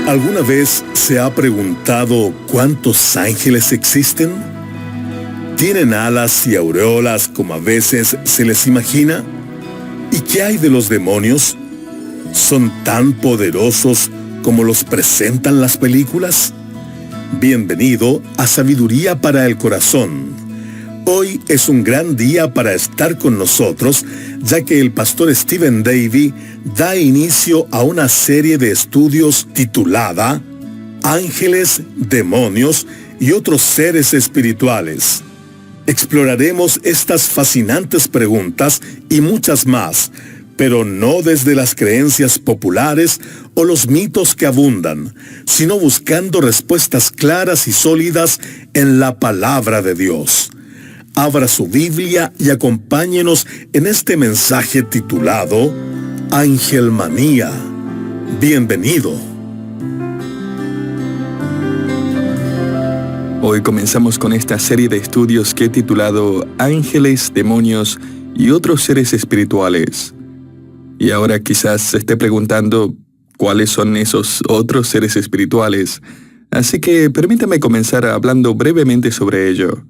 ¿Alguna vez se ha preguntado cuántos ángeles existen? ¿Tienen alas y aureolas como a veces se les imagina? ¿Y qué hay de los demonios? ¿Son tan poderosos como los presentan las películas? Bienvenido a Sabiduría para el Corazón. Hoy es un gran día para estar con nosotros, ya que el pastor Stephen Davey da inicio a una serie de estudios titulada Ángeles, Demonios y otros seres espirituales. Exploraremos estas fascinantes preguntas y muchas más, pero no desde las creencias populares o los mitos que abundan, sino buscando respuestas claras y sólidas en la palabra de Dios. Abra su Biblia y acompáñenos en este mensaje titulado Angelmanía. Bienvenido. Hoy comenzamos con esta serie de estudios que he titulado Ángeles, Demonios y otros seres espirituales. Y ahora quizás se esté preguntando cuáles son esos otros seres espirituales, así que permítame comenzar hablando brevemente sobre ello.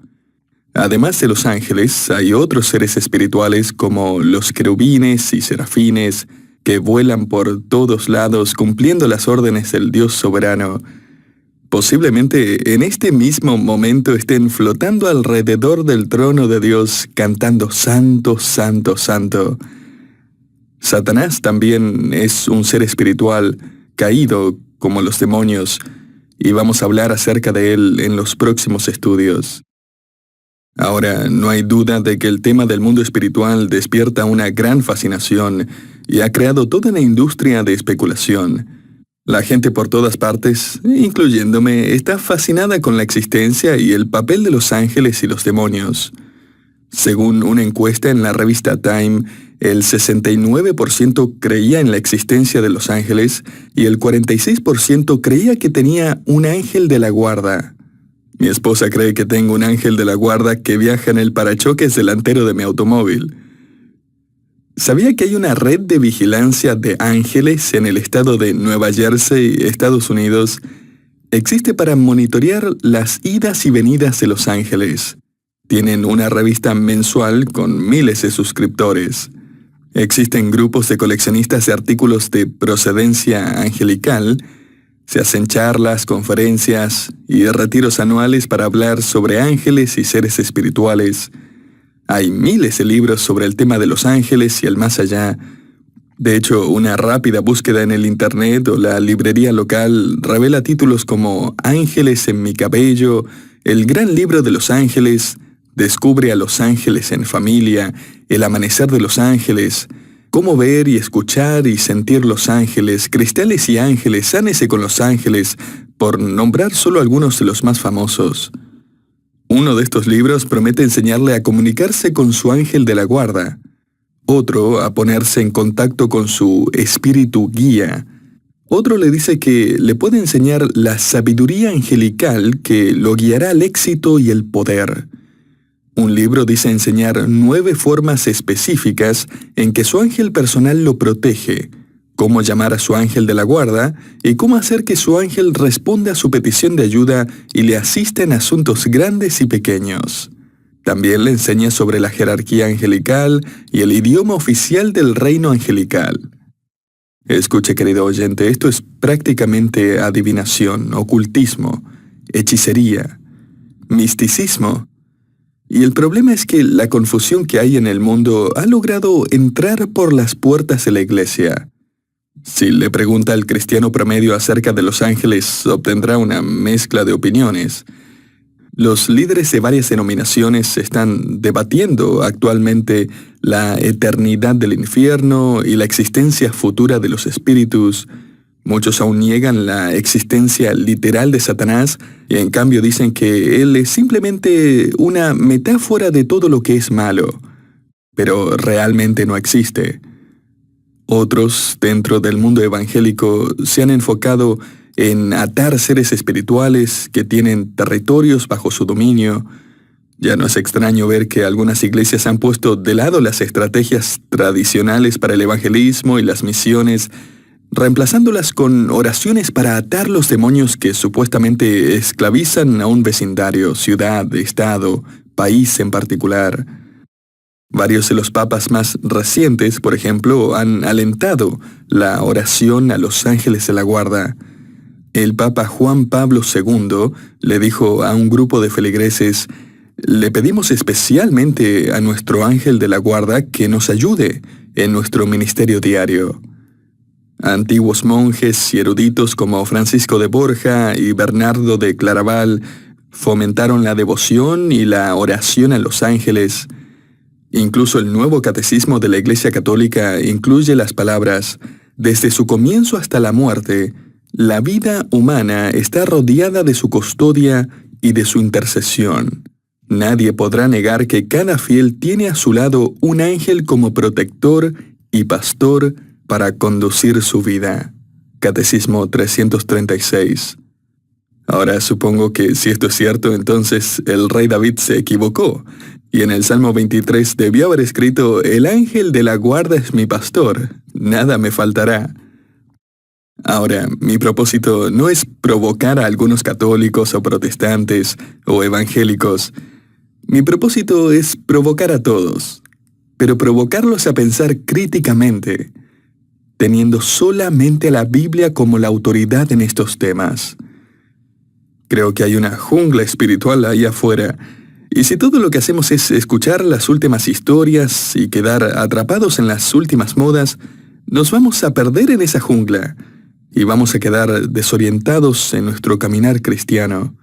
Además de los ángeles, hay otros seres espirituales como los querubines y serafines, que vuelan por todos lados cumpliendo las órdenes del Dios soberano. Posiblemente en este mismo momento estén flotando alrededor del trono de Dios cantando Santo, Santo, Santo. Satanás también es un ser espiritual caído como los demonios, y vamos a hablar acerca de él en los próximos estudios. Ahora, no hay duda de que el tema del mundo espiritual despierta una gran fascinación y ha creado toda una industria de especulación. La gente por todas partes, incluyéndome, está fascinada con la existencia y el papel de los ángeles y los demonios. Según una encuesta en la revista Time, el 69% creía en la existencia de los ángeles y el 46% creía que tenía un ángel de la guarda. Mi esposa cree que tengo un ángel de la guarda que viaja en el parachoques delantero de mi automóvil. ¿Sabía que hay una red de vigilancia de ángeles en el estado de Nueva Jersey, Estados Unidos? Existe para monitorear las idas y venidas de los ángeles. Tienen una revista mensual con miles de suscriptores. Existen grupos de coleccionistas de artículos de procedencia angelical. Se hacen charlas, conferencias y retiros anuales para hablar sobre ángeles y seres espirituales. Hay miles de libros sobre el tema de los ángeles y el más allá. De hecho, una rápida búsqueda en el internet o la librería local revela títulos como Ángeles en mi cabello, El gran libro de los ángeles, Descubre a los ángeles en familia, El amanecer de los ángeles, Cómo ver y escuchar y sentir los ángeles, Cristales y ángeles, Sánese con los ángeles, por nombrar solo algunos de los más famosos. Uno de estos libros promete enseñarle a comunicarse con su ángel de la guarda. Otro a ponerse en contacto con su espíritu guía. Otro le dice que le puede enseñar la sabiduría angelical que lo guiará al éxito y el poder. Un libro dice enseñar 9 formas específicas en que su ángel personal lo protege, cómo llamar a su ángel de la guarda y cómo hacer que su ángel responda a su petición de ayuda y le asista en asuntos grandes y pequeños. También le enseña sobre la jerarquía angelical y el idioma oficial del reino angelical. Escuche, querido oyente, esto es prácticamente adivinación, ocultismo, hechicería, misticismo. Y el problema es que la confusión que hay en el mundo ha logrado entrar por las puertas de la iglesia. Si le pregunta al cristiano promedio acerca de los ángeles, obtendrá una mezcla de opiniones. Los líderes de varias denominaciones están debatiendo actualmente la eternidad del infierno y la existencia futura de los espíritus. Muchos aún niegan la existencia literal de Satanás y en cambio dicen que él es simplemente una metáfora de todo lo que es malo, pero realmente no existe. Otros, dentro del mundo evangélico, se han enfocado en atar seres espirituales que tienen territorios bajo su dominio. Ya no es extraño ver que algunas iglesias han puesto de lado las estrategias tradicionales para el evangelismo y las misiones, reemplazándolas con oraciones para atar los demonios que supuestamente esclavizan a un vecindario, ciudad, estado, país en particular. Varios de los papas más recientes, por ejemplo, han alentado la oración a los ángeles de la guarda. El Papa Juan Pablo II le dijo a un grupo de feligreses: «Le pedimos especialmente a nuestro ángel de la guarda que nos ayude en nuestro ministerio diario». Antiguos monjes y eruditos como Francisco de Borja y Bernardo de Claraval fomentaron la devoción y la oración a los ángeles. Incluso el nuevo catecismo de la Iglesia Católica incluye las palabras: «Desde su comienzo hasta la muerte, la vida humana está rodeada de su custodia y de su intercesión. Nadie podrá negar que cada fiel tiene a su lado un ángel como protector y pastor para conducir su vida». Catecismo 336. Ahora supongo que si esto es cierto, entonces el rey David se equivocó, y en el Salmo 23 debió haber escrito: «El ángel de la guarda es mi pastor, nada me faltará». Ahora, mi propósito no es provocar a algunos católicos o protestantes o evangélicos. Mi propósito es provocar a todos, pero provocarlos a pensar críticamente, teniendo solamente a la Biblia como la autoridad en estos temas. Creo que hay una jungla espiritual ahí afuera, y si todo lo que hacemos es escuchar las últimas historias y quedar atrapados en las últimas modas, nos vamos a perder en esa jungla y vamos a quedar desorientados en nuestro caminar cristiano.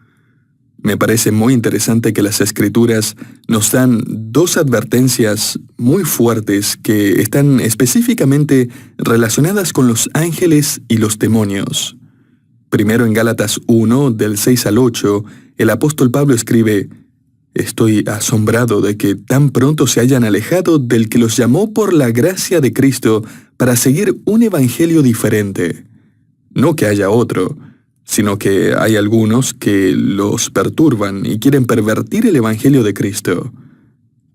Me parece muy interesante que las Escrituras nos dan dos advertencias muy fuertes que están específicamente relacionadas con los ángeles y los demonios. Primero, en Gálatas 1, del 6 al 8, el apóstol Pablo escribe: «Estoy asombrado de que tan pronto se hayan alejado del que los llamó por la gracia de Cristo para seguir un evangelio diferente. No que haya otro, sino que hay algunos que los perturban y quieren pervertir el evangelio de Cristo.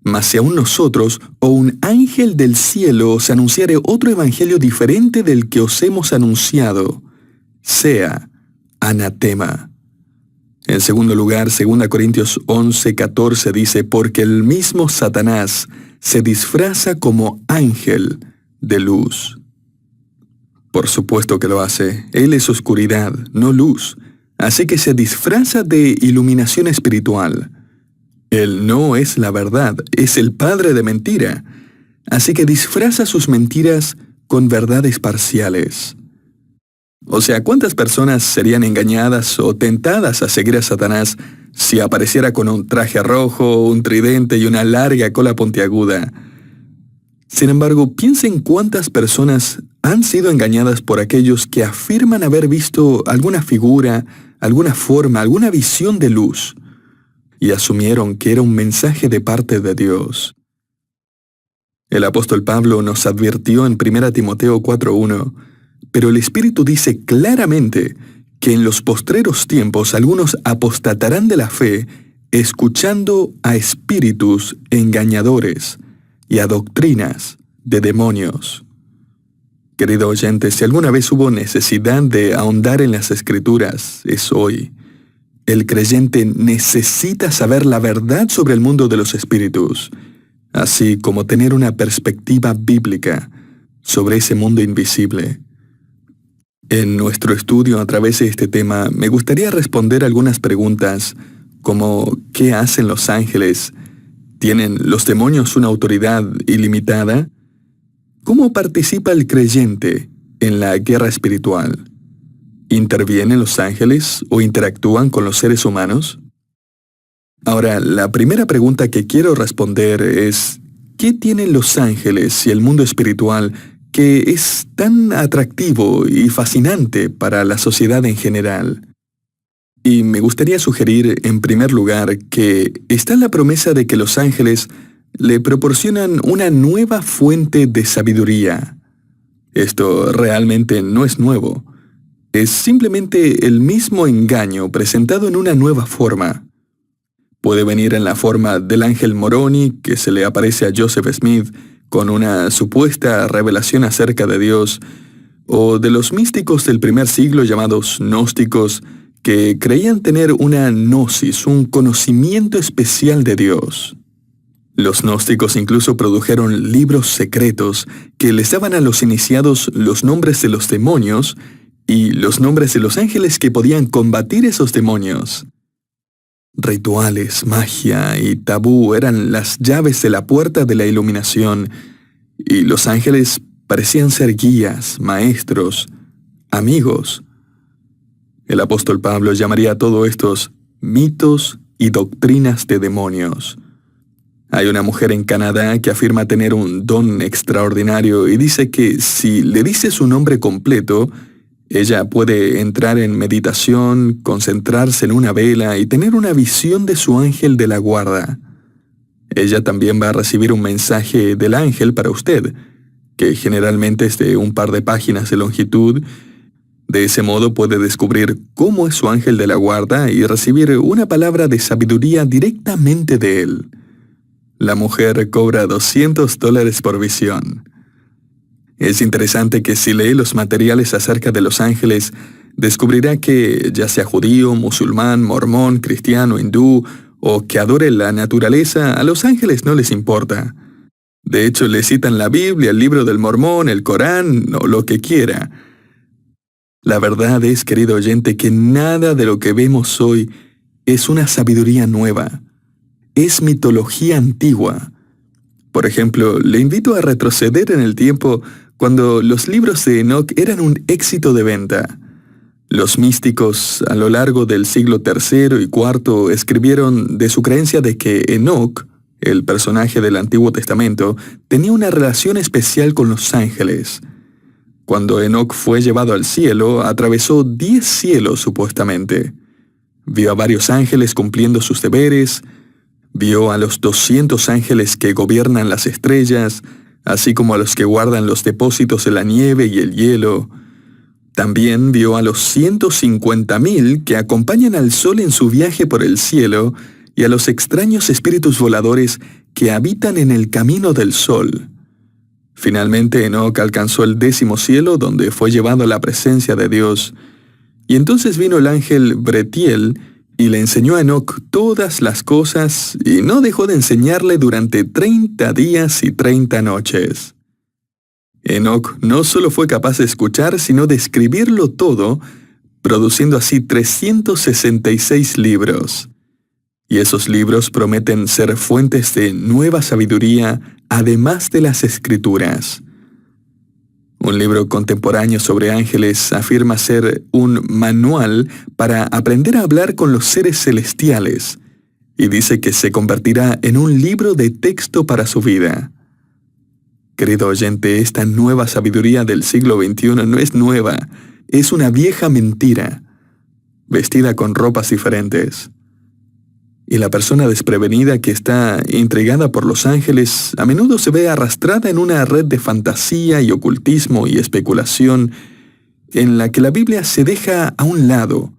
Mas si aún nosotros o un ángel del cielo os anunciare otro evangelio diferente del que os hemos anunciado, sea anatema». En segundo lugar, 2 Corintios 11:14 dice: «Porque el mismo Satanás se disfraza como ángel de luz». Por supuesto que lo hace. Él es oscuridad, no luz. Así que se disfraza de iluminación espiritual. Él no es la verdad, es el padre de mentira. Así que disfraza sus mentiras con verdades parciales. O sea, ¿cuántas personas serían engañadas o tentadas a seguir a Satanás si apareciera con un traje rojo, un tridente y una larga cola puntiaguda? Sin embargo, piensen cuántas personas han sido engañadas por aquellos que afirman haber visto alguna figura, alguna forma, alguna visión de luz, y asumieron que era un mensaje de parte de Dios. El apóstol Pablo nos advirtió en 1 Timoteo 4:1: «Pero el Espíritu dice claramente que en los postreros tiempos algunos apostatarán de la fe, escuchando a espíritus engañadores y a doctrinas de demonios». Querido oyente, si alguna vez hubo necesidad de ahondar en las Escrituras, es hoy. El creyente necesita saber la verdad sobre el mundo de los espíritus, así como tener una perspectiva bíblica sobre ese mundo invisible. En nuestro estudio a través de este tema, me gustaría responder algunas preguntas como: ¿qué hacen los ángeles? ¿Tienen los demonios una autoridad ilimitada? ¿Cómo participa el creyente en la guerra espiritual? ¿Intervienen los ángeles o interactúan con los seres humanos? Ahora, la primera pregunta que quiero responder es: ¿qué tienen los ángeles y el mundo espiritual que es tan atractivo y fascinante para la sociedad en general? Y me gustaría sugerir, en primer lugar, que está la promesa de que los ángeles le proporcionan una nueva fuente de sabiduría. Esto realmente no es nuevo. Es simplemente el mismo engaño presentado en una nueva forma. Puede venir en la forma del ángel Moroni, que se le aparece a Joseph Smith con una supuesta revelación acerca de Dios, o de los místicos del primer siglo llamados gnósticos, que creían tener una gnosis, un conocimiento especial de Dios. Los gnósticos incluso produjeron libros secretos que les daban a los iniciados los nombres de los demonios y los nombres de los ángeles que podían combatir esos demonios. Rituales, magia y tabú eran las llaves de la puerta de la iluminación, y los ángeles parecían ser guías, maestros, amigos. El apóstol Pablo llamaría a todo estos mitos y doctrinas de demonios. Hay una mujer en Canadá que afirma tener un don extraordinario y dice que si le dice su nombre completo, ella puede entrar en meditación, concentrarse en una vela y tener una visión de su ángel de la guarda. Ella también va a recibir un mensaje del ángel para usted, que generalmente es de un par de páginas de longitud. De ese modo puede descubrir cómo es su ángel de la guarda y recibir una palabra de sabiduría directamente de él. La mujer cobra $200 por visión. Es interesante que si lee los materiales acerca de los ángeles, descubrirá que, ya sea judío, musulmán, mormón, cristiano, hindú, o que adore la naturaleza, a los ángeles no les importa. De hecho, le citan la Biblia, el libro del Mormón, el Corán, o lo que quiera. La verdad es, querido oyente, que nada de lo que vemos hoy es una sabiduría nueva. Es mitología antigua. Por ejemplo, le invito a retroceder en el tiempo cuando los libros de Enoch eran un éxito de venta. Los místicos, a lo largo del siglo III y IV, escribieron de su creencia de que Enoch, el personaje del Antiguo Testamento, tenía una relación especial con los ángeles. Cuando Enoch fue llevado al cielo, atravesó 10 cielos supuestamente. Vio a varios ángeles cumpliendo sus deberes, vio a los 200 ángeles que gobiernan las estrellas, así como a los que guardan los depósitos de la nieve y el hielo. También vio a los 150,000 que acompañan al sol en su viaje por el cielo y a los extraños espíritus voladores que habitan en el camino del sol. Finalmente Enoch alcanzó el 10º cielo, donde fue llevado a la presencia de Dios. Y entonces vino el ángel Bretiel y le enseñó a Enoch todas las cosas, y no dejó de enseñarle durante 30 días y 30 noches. Enoch no solo fue capaz de escuchar, sino de escribirlo todo, produciendo así 366 libros. Y esos libros prometen ser fuentes de nueva sabiduría, además de las Escrituras. Un libro contemporáneo sobre ángeles afirma ser un manual para aprender a hablar con los seres celestiales, y dice que se convertirá en un libro de texto para su vida. Querido oyente, esta nueva sabiduría del siglo XXI no es nueva, es una vieja mentira, vestida con ropas diferentes. Y la persona desprevenida que está intrigada por los ángeles a menudo se ve arrastrada en una red de fantasía y ocultismo y especulación en la que la Biblia se deja a un lado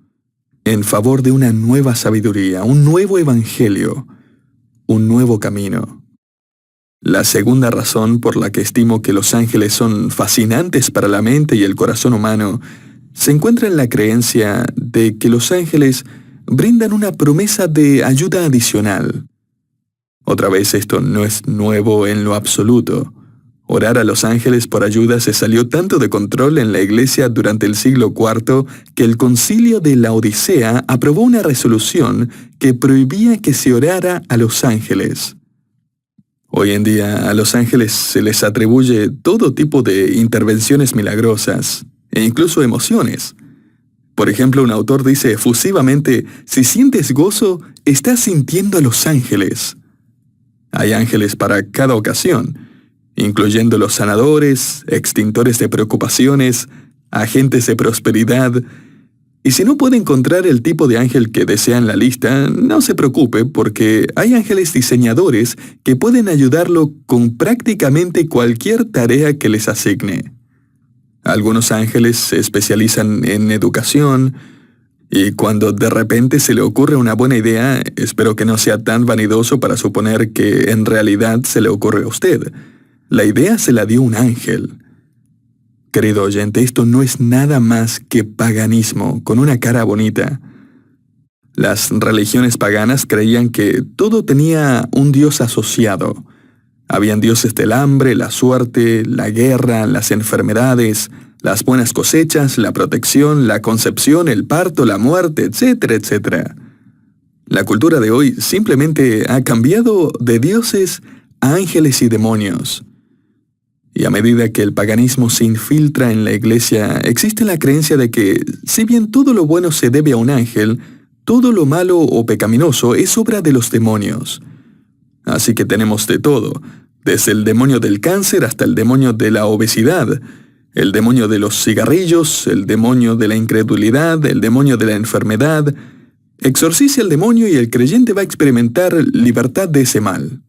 en favor de una nueva sabiduría, un nuevo evangelio, un nuevo camino. La segunda razón por la que estimo que los ángeles son fascinantes para la mente y el corazón humano se encuentra en la creencia de que los ángeles brindan una promesa de ayuda adicional. Otra vez, esto no es nuevo en lo absoluto. Orar a los ángeles por ayuda se salió tanto de control en la iglesia durante el siglo IV que el concilio de Laodicea aprobó una resolución que prohibía que se orara a los ángeles. Hoy en día a los ángeles se les atribuye todo tipo de intervenciones milagrosas e incluso emociones. Por ejemplo, un autor dice efusivamente: si sientes gozo, estás sintiendo a los ángeles. Hay ángeles para cada ocasión, incluyendo los sanadores, extintores de preocupaciones, agentes de prosperidad. Y si no puede encontrar el tipo de ángel que desea en la lista, no se preocupe, porque hay ángeles diseñadores que pueden ayudarlo con prácticamente cualquier tarea que les asigne. Algunos ángeles se especializan en educación, Y cuando de repente se le ocurre una buena idea, espero que no sea tan vanidoso para suponer que en realidad se le ocurre a usted. La idea se la dio un ángel. Querido oyente, esto no es nada más que paganismo, con una cara bonita. Las religiones paganas creían que todo tenía un dios asociado. Habían dioses del hambre, la suerte, la guerra, las enfermedades, las buenas cosechas, la protección, la concepción, el parto, la muerte, etcétera, etcétera. La cultura de hoy simplemente ha cambiado de dioses a ángeles y demonios. Y a medida que el paganismo se infiltra en la iglesia, existe la creencia de que, si bien todo lo bueno se debe a un ángel, todo lo malo o pecaminoso es obra de los demonios. Así que tenemos de todo, desde el demonio del cáncer hasta el demonio de la obesidad, el demonio de los cigarrillos, el demonio de la incredulidad, el demonio de la enfermedad. Exorcice al demonio y el creyente va a experimentar libertad de ese mal.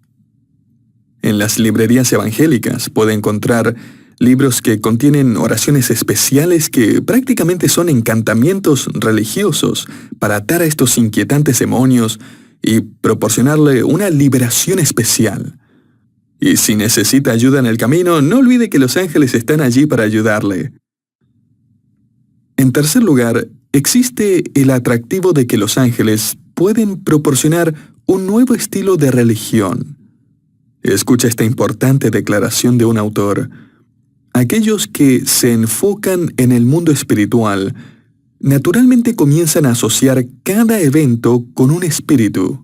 En las librerías evangélicas puede encontrar libros que contienen oraciones especiales que prácticamente son encantamientos religiosos para atar a estos inquietantes demonios y proporcionarle una liberación especial. Y si necesita ayuda en el camino, no olvide que los ángeles están allí para ayudarle. En tercer lugar, existe el atractivo de que los ángeles pueden proporcionar un nuevo estilo de religión. Escucha esta importante declaración de un autor. Aquellos que se enfocan en el mundo espiritual naturalmente comienzan a asociar cada evento con un espíritu.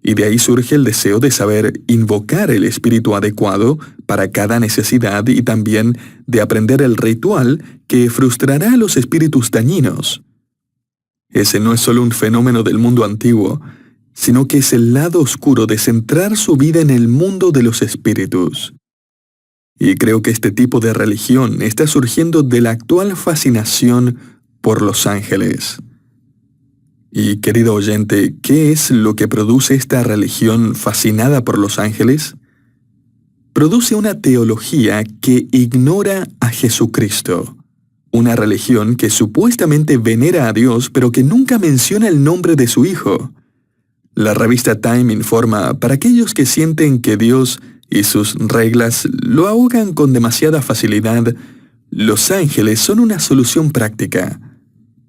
Y de ahí surge el deseo de saber invocar el espíritu adecuado para cada necesidad y también de aprender el ritual que frustrará a los espíritus dañinos. Ese no es solo un fenómeno del mundo antiguo, sino que es el lado oscuro de centrar su vida en el mundo de los espíritus. Y creo que este tipo de religión está surgiendo de la actual fascinación por los ángeles. Y querido oyente, ¿qué es lo que produce esta religión fascinada por los ángeles? Produce una teología que ignora a Jesucristo. Una religión que supuestamente venera a Dios, pero que nunca menciona el nombre de su Hijo. La revista Time informa, para aquellos que sienten que Dios y sus reglas lo ahogan con demasiada facilidad, los ángeles son una solución práctica.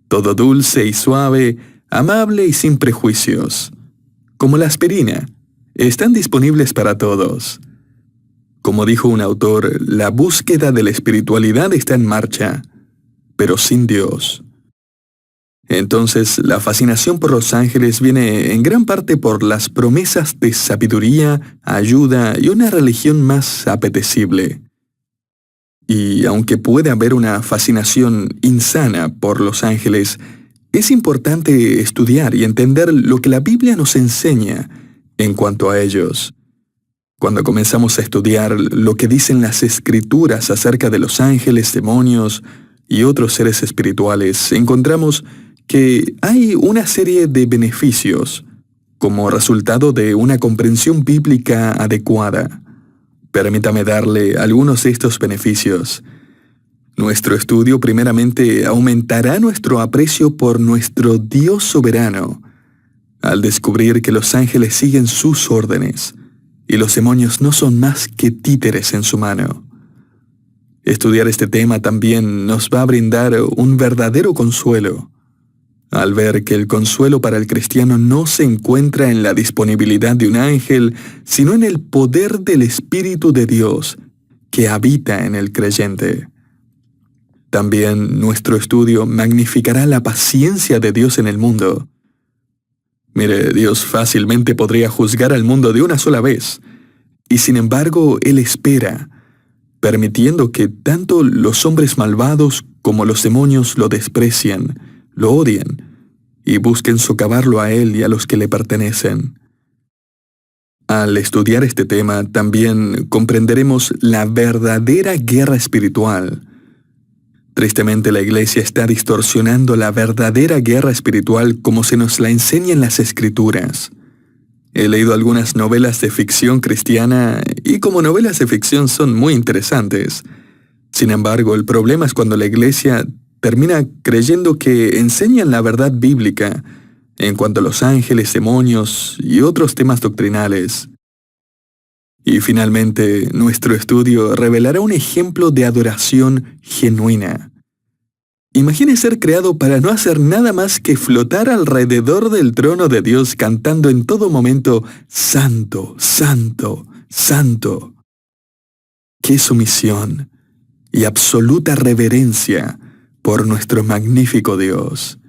Todo dulce y suave, amable y sin prejuicios. Como la aspirina, están disponibles para todos. Como dijo un autor, la búsqueda de la espiritualidad está en marcha, pero sin Dios. Entonces, la fascinación por los ángeles viene en gran parte por las promesas de sabiduría, ayuda y una religión más apetecible. Y aunque puede haber una fascinación insana por los ángeles, es importante estudiar y entender lo que la Biblia nos enseña en cuanto a ellos. Cuando comenzamos a estudiar lo que dicen las Escrituras acerca de los ángeles, demonios y otros seres espirituales, encontramos que hay una serie de beneficios como resultado de una comprensión bíblica adecuada. Permítame darle algunos de estos beneficios. Nuestro estudio primeramente aumentará nuestro aprecio por nuestro Dios soberano, al descubrir que los ángeles siguen sus órdenes y los demonios no son más que títeres en su mano. Estudiar este tema también nos va a brindar un verdadero consuelo, al ver que el consuelo para el cristiano no se encuentra en la disponibilidad de un ángel, sino en el poder del Espíritu de Dios que habita en el creyente. También nuestro estudio magnificará la paciencia de Dios en el mundo. Mire, Dios fácilmente podría juzgar al mundo de una sola vez, y sin embargo Él espera, permitiendo que tanto los hombres malvados como los demonios lo desprecian, lo odien y busquen socavarlo a Él y a los que le pertenecen. Al estudiar este tema, también comprenderemos la verdadera guerra espiritual. Tristemente, la Iglesia está distorsionando la verdadera guerra espiritual como se nos la enseña en las Escrituras. He leído algunas novelas de ficción cristiana y como novelas de ficción son muy interesantes. Sin embargo, el problema es cuando la Iglesia termina creyendo que enseñan la verdad bíblica en cuanto a los ángeles, demonios y otros temas doctrinales. Y finalmente, nuestro estudio revelará un ejemplo de adoración genuina. Imagine ser creado para no hacer nada más que flotar alrededor del trono de Dios cantando en todo momento, Santo, Santo, Santo. ¡Qué sumisión y absoluta reverencia por nuestro magnífico Dios!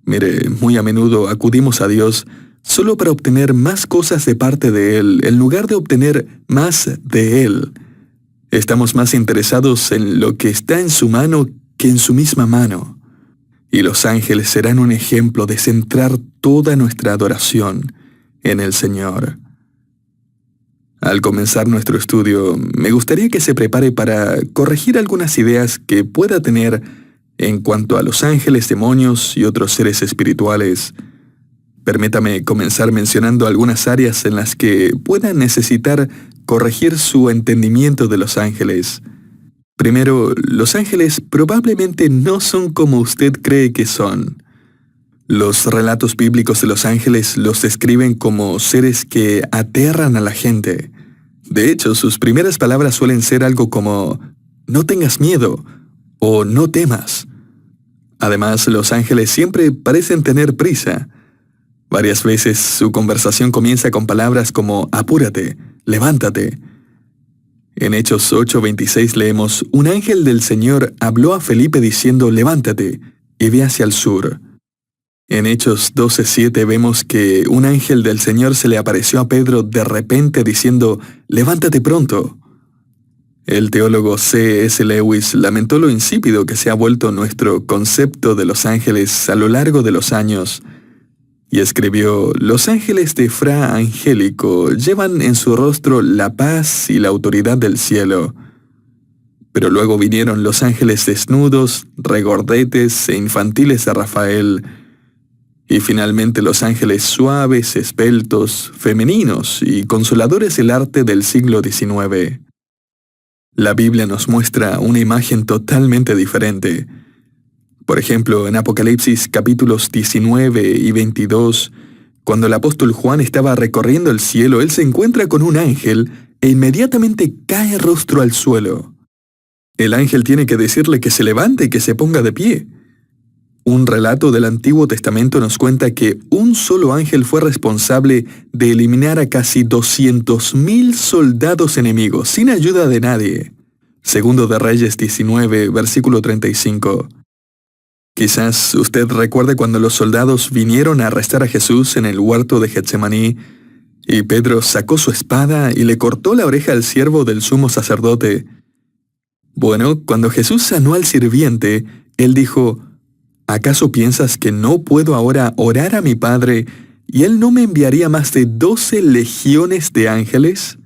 Mire, muy a menudo acudimos a Dios solo para obtener más cosas de parte de Él, en lugar de obtener más de Él. Estamos más interesados en lo que está en su mano que en su misma mano. Y los ángeles serán un ejemplo de centrar toda nuestra adoración en el Señor. Al comenzar nuestro estudio, me gustaría que se prepare para corregir algunas ideas que pueda tener en cuanto a los ángeles, demonios y otros seres espirituales. Permítame comenzar mencionando algunas áreas en las que pueda necesitar corregir su entendimiento de los ángeles. Primero, los ángeles probablemente no son como usted cree que son. Los relatos bíblicos de los ángeles los describen como seres que aterran a la gente. De hecho, sus primeras palabras suelen ser algo como, no tengas miedo o no temas. Además, los ángeles siempre parecen tener prisa. Varias veces su conversación comienza con palabras como apúrate, levántate. En Hechos 8:26 leemos, un ángel del Señor habló a Felipe diciendo, levántate y ve hacia el sur. En Hechos 12:7 vemos que un ángel del Señor se le apareció a Pedro de repente diciendo, levántate pronto. El teólogo C.S. Lewis lamentó lo insípido que se ha vuelto nuestro concepto de los ángeles a lo largo de los años, y escribió, los ángeles de Fra Angelico llevan en su rostro la paz y la autoridad del cielo. Pero luego vinieron los ángeles desnudos, regordetes e infantiles de Rafael, y finalmente los ángeles suaves, esbeltos, femeninos y consoladores del arte del siglo XIX. La Biblia nos muestra una imagen totalmente diferente. Por ejemplo, en Apocalipsis capítulos 19 y 22, cuando el apóstol Juan estaba recorriendo el cielo, él se encuentra con un ángel e inmediatamente cae rostro al suelo. El ángel tiene que decirle que se levante y que se ponga de pie. Un relato del Antiguo Testamento nos cuenta que un solo ángel fue responsable de eliminar a casi 200,000 soldados enemigos, sin ayuda de nadie. Segundo de Reyes 19, versículo 35. Quizás usted recuerde cuando los soldados vinieron a arrestar a Jesús en el huerto de Getsemaní, y Pedro sacó su espada y le cortó la oreja al siervo del sumo sacerdote. Bueno, cuando Jesús sanó al sirviente, él dijo, ¿acaso piensas que no puedo ahora orar a mi Padre y Él no me enviaría más de 12 legiones de ángeles?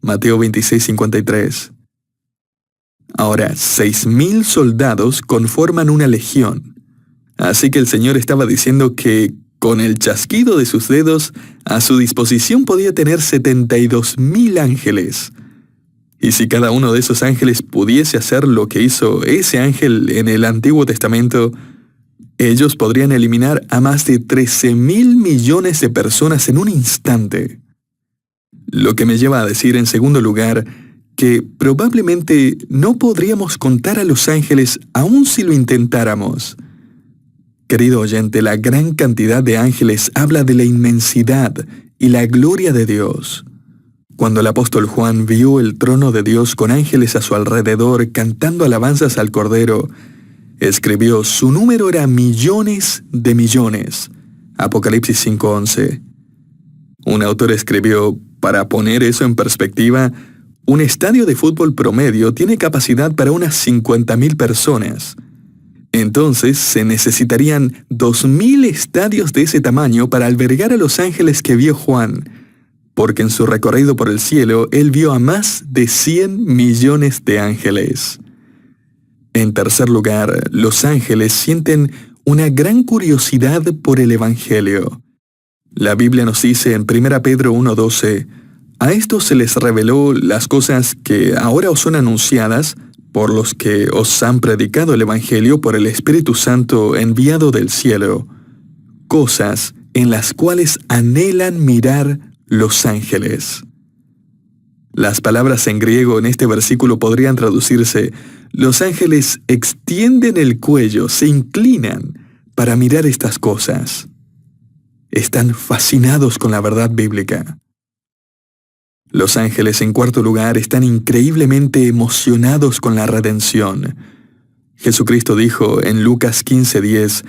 Mateo 26:53. Ahora, 6,000 soldados conforman una legión. Así que el Señor estaba diciendo que con el chasquido de sus dedos, a su disposición podía tener 72,000 ángeles. Y si cada uno de esos ángeles pudiese hacer lo que hizo ese ángel en el Antiguo Testamento, ellos podrían eliminar a más de 13,000 millones de personas en un instante. Lo que me lleva a decir, en segundo lugar, que probablemente no podríamos contar a los ángeles aun si lo intentáramos. Querido oyente, la gran cantidad de ángeles habla de la inmensidad y la gloria de Dios. Cuando el apóstol Juan vio el trono de Dios con ángeles a su alrededor cantando alabanzas al Cordero, escribió, su número era millones de millones. Apocalipsis 5:11. Un autor escribió, para poner eso en perspectiva, un estadio de fútbol promedio tiene capacidad para unas 50,000 personas. Entonces se necesitarían 2,000 estadios de ese tamaño para albergar a los ángeles que vio Juan, porque en su recorrido por el cielo él vio a más de 100 millones de ángeles. En tercer lugar, los ángeles sienten una gran curiosidad por el Evangelio. La Biblia nos dice en 1 Pedro 1:12, a estos se les reveló las cosas que ahora os son anunciadas, por los que os han predicado el Evangelio por el Espíritu Santo enviado del cielo, cosas en las cuales anhelan mirar los ángeles. Las palabras en griego en este versículo podrían traducirse: los ángeles extienden el cuello, se inclinan para mirar estas cosas. Están fascinados con la verdad bíblica. Los ángeles, en cuarto lugar, están increíblemente emocionados con la redención. Jesucristo dijo en Lucas 15:10,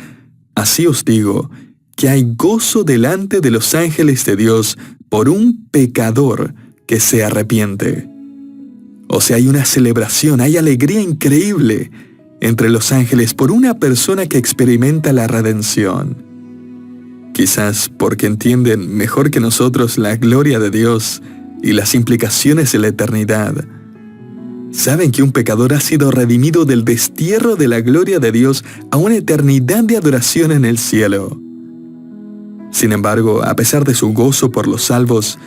«Así os digo, que hay gozo delante de los ángeles de Dios por un pecador que se arrepiente». O sea, hay una celebración, hay alegría increíble entre los ángeles por una persona que experimenta la redención. Quizás porque entienden mejor que nosotros la gloria de Dios y las implicaciones de la eternidad. Saben que un pecador ha sido redimido del destierro de la gloria de Dios a una eternidad de adoración en el cielo. Sin embargo, a pesar de su gozo por los salvos,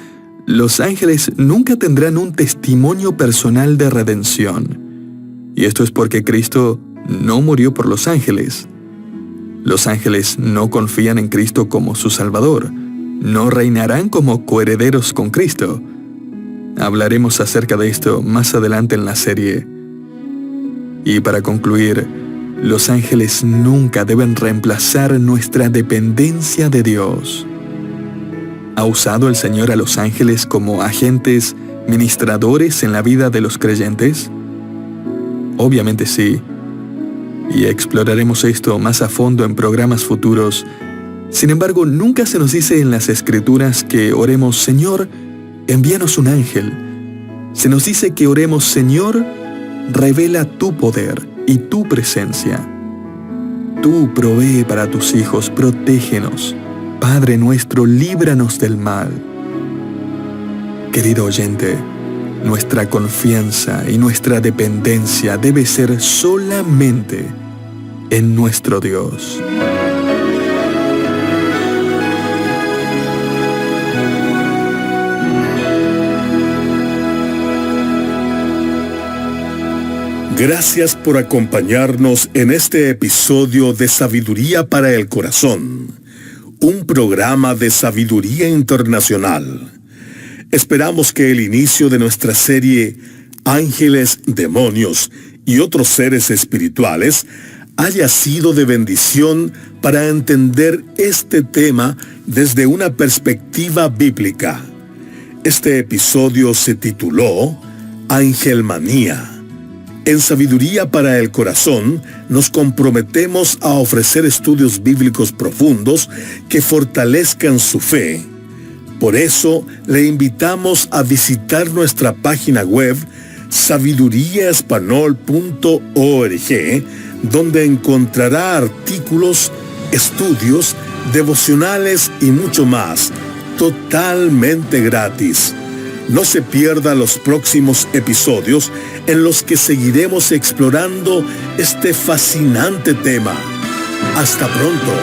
los ángeles nunca tendrán un testimonio personal de redención. Y esto es porque Cristo no murió por los ángeles. Los ángeles no confían en Cristo como su Salvador. No reinarán como coherederos con Cristo. Hablaremos acerca de esto más adelante en la serie. Y para concluir, los ángeles nunca deben reemplazar nuestra dependencia de Dios. ¿Ha usado el Señor a los ángeles como agentes ministradores en la vida de los creyentes? Obviamente sí. Y exploraremos esto más a fondo en programas futuros. Sin embargo, nunca se nos dice en las Escrituras que oremos: Señor, envíanos un ángel. Se nos dice que oremos: Señor, revela tu poder y tu presencia. Tú provee para tus hijos, protégenos. Padre nuestro, líbranos del mal. Querido oyente, nuestra confianza y nuestra dependencia debe ser solamente en nuestro Dios. Gracias por acompañarnos en este episodio de Sabiduría para el Corazón, un programa de sabiduría internacional. Esperamos que el inicio de nuestra serie Ángeles, Demonios y otros seres espirituales haya sido de bendición para entender este tema desde una perspectiva bíblica. Este episodio se tituló Angelmanía. En Sabiduría para el Corazón nos comprometemos a ofrecer estudios bíblicos profundos que fortalezcan su fe. Por eso le invitamos a visitar nuestra página web sabiduriaespanol.org, donde encontrará artículos, estudios, devocionales y mucho más, totalmente gratis. No se pierda los próximos episodios en los que seguiremos explorando este fascinante tema. Hasta pronto.